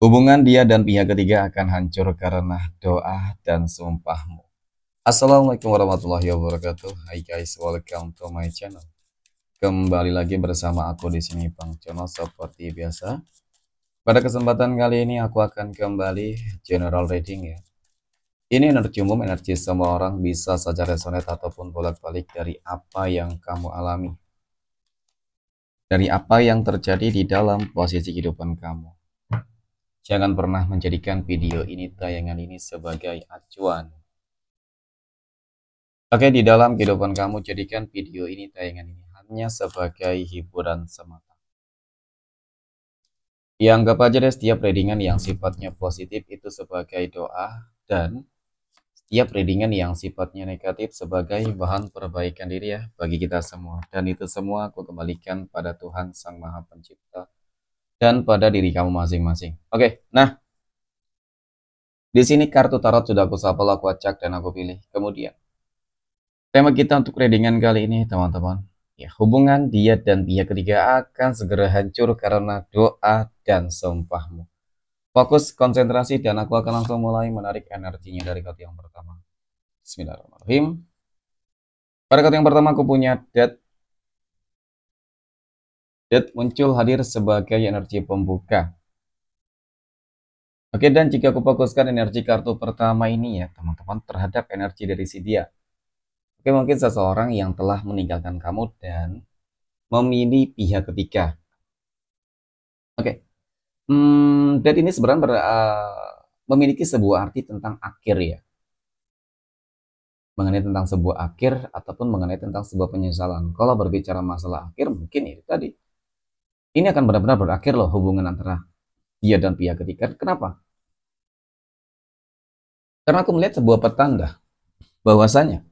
Hubungan dia dan pihak ketiga akan hancur karena doa dan sumpahmu. Assalamualaikum warahmatullahi wabarakatuh. Hai guys, welcome to my channel. Kembali lagi bersama aku di sini Bang Jono seperti biasa. Pada kesempatan kali ini aku akan kembali general reading ya. Ini energi umum, energi semua orang bisa saja resonate ataupun bolak-balik dari apa yang kamu alami. Dari apa yang terjadi di dalam posisi kehidupan kamu. Jangan pernah menjadikan video ini tayangan ini sebagai acuan. Oke, di dalam kehidupan kamu jadikan video ini tayangan ini hanya sebagai hiburan semata. Ya, anggap aja deh setiap readingan yang sifatnya positif itu sebagai doa dan setiap readingan yang sifatnya negatif sebagai bahan perbaikan diri ya bagi kita semua. Dan itu semua aku kembalikan pada Tuhan Sang Maha Pencipta dan pada diri kamu masing-masing. Oke, nah di sini kartu tarot sudah aku shuffle, aku acak dan aku pilih. Kemudian tema kita untuk readingan kali ini teman-teman, ya hubungan dia dan pihak ketiga akan segera hancur karena doa dan sumpahmu. Fokus, konsentrasi, dan aku akan langsung mulai menarik energinya dari kartu yang pertama. Bismillahirrahmanirrahim. Pada kartu yang pertama aku punya Death. Death muncul hadir sebagai energi pembuka. Oke, dan jika aku fokuskan energi kartu pertama ini ya teman-teman terhadap energi dari si dia. Oke, mungkin seseorang yang telah meninggalkan kamu dan memilih pihak ketiga. Oke, dan ini sebenarnya memiliki sebuah arti tentang akhir ya. Mengenai tentang sebuah akhir ataupun mengenai tentang sebuah penyesalan. Kalau berbicara masalah akhir mungkin itu tadi. Ini akan benar-benar berakhir loh hubungan antara dia dan pihak ketiga. Kenapa? Karena aku melihat sebuah petanda bahwasanya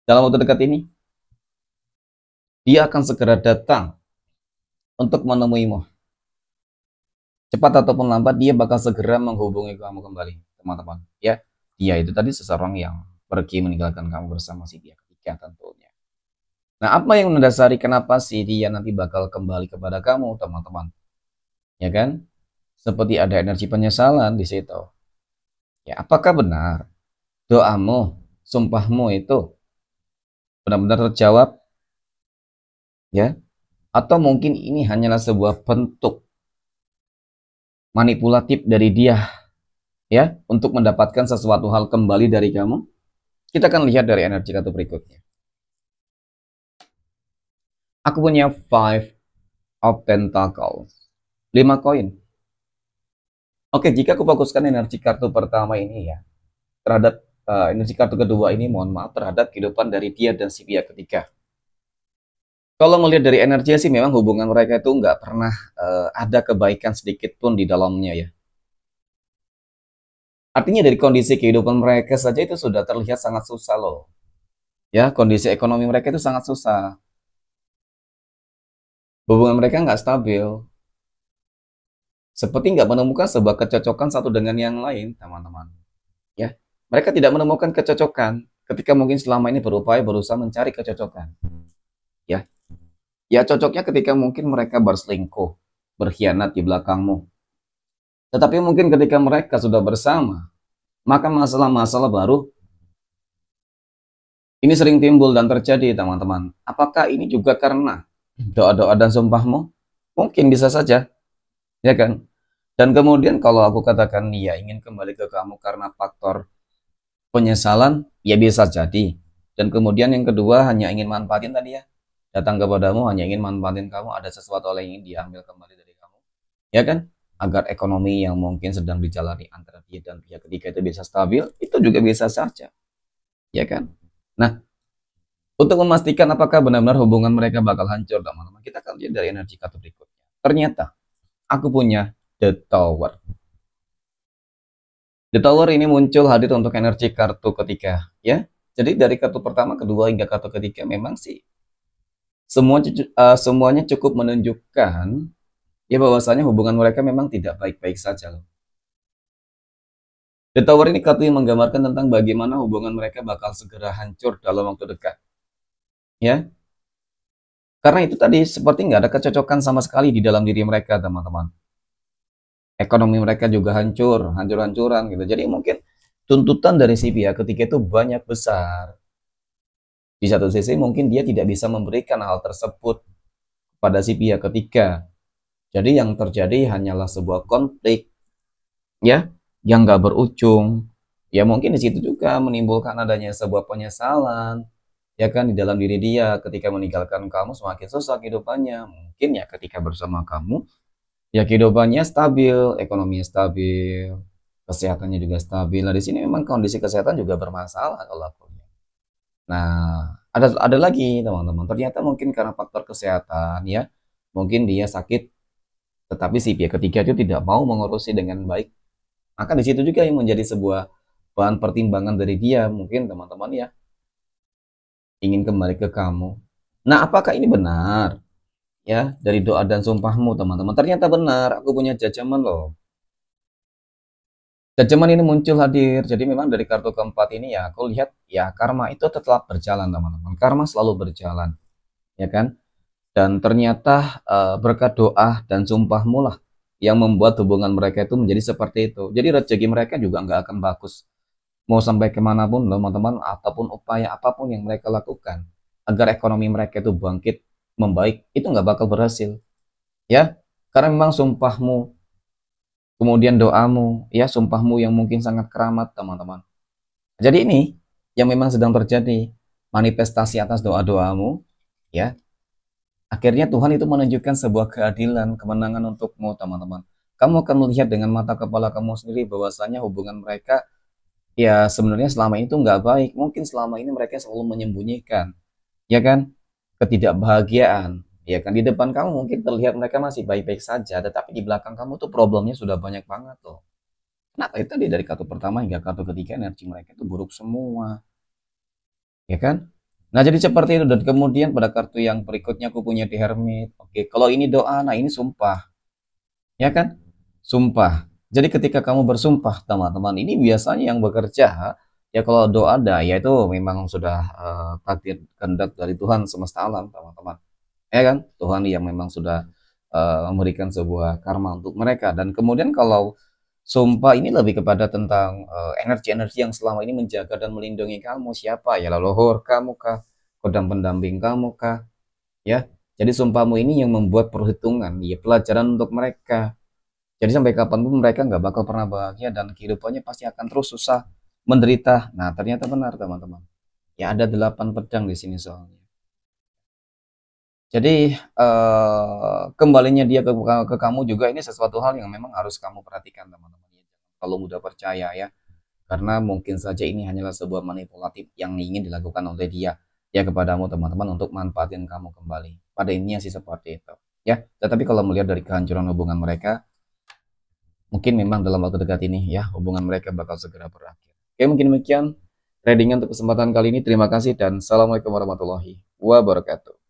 dalam waktu dekat ini dia akan segera datang untuk menemuimu. Cepat ataupun lambat dia bakal segera menghubungi kamu kembali, teman-teman. Ya, dia itu tadi seseorang yang pergi meninggalkan kamu bersama si pihak ketiga tentunya. Nah, apa yang mendasari kenapa si dia nanti bakal kembali kepada kamu, teman-teman? Ya kan? Seperti ada energi penyesalan di situ. Ya, apakah benar doamu, sumpahmu itu benar-benar terjawab? Ya, atau mungkin ini hanyalah sebuah bentuk manipulatif dari dia ya untuk mendapatkan sesuatu hal kembali dari kamu. Kita akan lihat dari energi kartu berikutnya. Aku punya Five of Pentacles, 5 koin. Oke, jika aku fokuskan energi kartu pertama ini ya terhadap energi kartu kedua ini, mohon maaf, terhadap kehidupan dari dia dan si pihak ketiga. Kalau melihat dari energinya sih memang hubungan mereka itu nggak pernah ada kebaikan sedikit pun di dalamnya ya. Artinya dari kondisi kehidupan mereka saja itu sudah terlihat sangat susah loh. Ya, kondisi ekonomi mereka itu sangat susah. Hubungan mereka nggak stabil. Seperti nggak menemukan sebuah kecocokan satu dengan yang lain, teman-teman. Ya, mereka tidak menemukan kecocokan ketika mungkin selama ini berupaya berusaha mencari kecocokan. Ya, ya cocoknya ketika mungkin mereka berselingkuh, berkhianat di belakangmu. Tetapi mungkin ketika mereka sudah bersama, maka masalah-masalah baru ini sering timbul dan terjadi, teman-teman. Apakah ini juga karena doa-doa dan sumpahmu? Mungkin bisa saja, ya kan? Dan kemudian kalau aku katakan dia ingin kembali ke kamu karena faktor penyesalan, ya bisa jadi. Dan kemudian yang kedua hanya ingin manfaatin tadi ya. Datang kepadamu hanya ingin manfaatin kamu, ada sesuatu hal yang ingin diambil kembali dari kamu. Ya kan? Agar ekonomi yang mungkin sedang dijalani antara dia dan pihak ketiga itu bisa stabil, itu juga bisa saja. Ya kan? Nah, untuk memastikan apakah benar-benar hubungan mereka bakal hancur, teman-teman, kita akan lihat dari energi kartu berikutnya. Ternyata, aku punya The Tower. The Tower ini muncul hadir untuk energi kartu ketiga, ya. Jadi dari kartu pertama, kedua, hingga kartu ketiga memang sih semuanya cukup menunjukkan ya bahwasanya hubungan mereka memang tidak baik-baik saja loh. The Tower ini kartu yang menggambarkan tentang bagaimana hubungan mereka bakal segera hancur dalam waktu dekat, ya. Karena itu tadi seperti nggak ada kecocokan sama sekali di dalam diri mereka, teman-teman. ekonomi mereka juga hancur-hancuran gitu. Jadi mungkin tuntutan dari si pihak ketiga itu banyak besar. Di satu sisi mungkin dia tidak bisa memberikan hal tersebut pada si pihak ketiga. Jadi yang terjadi hanyalah sebuah konflik, ya, yang nggak berujung. Ya mungkin di situ juga menimbulkan adanya sebuah penyesalan, ya kan, di dalam diri dia ketika meninggalkan kamu semakin susah kehidupannya. Mungkin ya ketika bersama kamu, ya kehidupannya stabil, ekonominya stabil, kesehatannya juga stabil. Nah di sini memang kondisi kesehatan juga bermasalah kalau aku lihat. Nah, ada lagi teman-teman. Ternyata mungkin karena faktor kesehatan ya, mungkin dia sakit, tetapi si pihak ketiga itu tidak mau mengurusi dengan baik. Maka di situ juga yang menjadi sebuah bahan pertimbangan dari dia, mungkin teman-teman ya, ingin kembali ke kamu. Nah, apakah ini benar? Ya, dari doa dan sumpahmu, teman-teman. Ternyata benar, aku punya jajaman loh. Jajaman ini muncul hadir. Jadi memang dari kartu keempat ini ya, aku lihat ya karma itu tetap berjalan, teman-teman. Karma selalu berjalan, ya kan? Dan ternyata berkat doa dan sumpahmu lah yang membuat hubungan mereka itu menjadi seperti itu. Jadi rezeki mereka juga nggak akan bagus. Mau sampai kemanapun teman-teman, ataupun upaya apapun yang mereka lakukan agar ekonomi mereka itu bangkit, membaik, itu nggak bakal berhasil. Ya, karena memang sumpahmu, kemudian doamu, ya sumpahmu yang mungkin sangat keramat teman-teman. Jadi ini yang memang sedang terjadi, manifestasi atas doa-doamu, ya. Akhirnya Tuhan itu menunjukkan sebuah keadilan, kemenangan untukmu, teman-teman. Kamu akan melihat dengan mata kepala kamu sendiri bahwasanya hubungan mereka ya sebenarnya selama ini tuh nggak baik. Mungkin selama ini mereka selalu menyembunyikan, ya kan, ketidakbahagiaan. Ya kan, di depan kamu mungkin terlihat mereka masih baik-baik saja, tetapi di belakang kamu tuh problemnya sudah banyak banget loh. Kenapa itu tadi dari kartu pertama hingga kartu ketiga energi mereka itu buruk semua, ya kan? Nah, jadi seperti itu. Dan kemudian pada kartu yang berikutnya aku punya di Hermit. Oke, kalau ini doa, nah ini sumpah, ya kan? Sumpah. Jadi ketika kamu bersumpah, teman-teman, ini biasanya yang bekerja, ya kalau doa ada, ya itu memang sudah takdir kehendak dari Tuhan semesta alam, teman-teman. Ya kan? Tuhan yang memang sudah memberikan sebuah karma untuk mereka. Dan kemudian kalau sumpah ini lebih kepada tentang energi-energi yang selama ini menjaga dan melindungi kamu. Siapa? Ya leluhur kamu kah? Kodam pendamping kamu kah? Ya. Jadi sumpahmu ini yang membuat perhitungan, ya pelajaran untuk mereka. Jadi sampai kapanpun mereka nggak bakal pernah bahagia dan kehidupannya pasti akan terus susah, menderita. Nah, ternyata benar teman-teman. Ya ada 8 pedang di sini soalnya. Jadi kembalinya dia ke kamu juga ini sesuatu hal yang memang harus kamu perhatikan teman-teman. Kalau mudah percaya ya, karena mungkin saja ini hanyalah sebuah manipulatif yang ingin dilakukan oleh dia ya kepadamu teman-teman untuk manfaatin kamu kembali. Pada intinya sih seperti itu. Ya, tetapi kalau melihat dari kehancuran hubungan mereka, mungkin memang dalam waktu dekat ini ya hubungan mereka bakal segera berakhir. Oke, mungkin demikian readingan untuk kesempatan kali ini. Terima kasih dan assalamualaikum warahmatullahi wabarakatuh.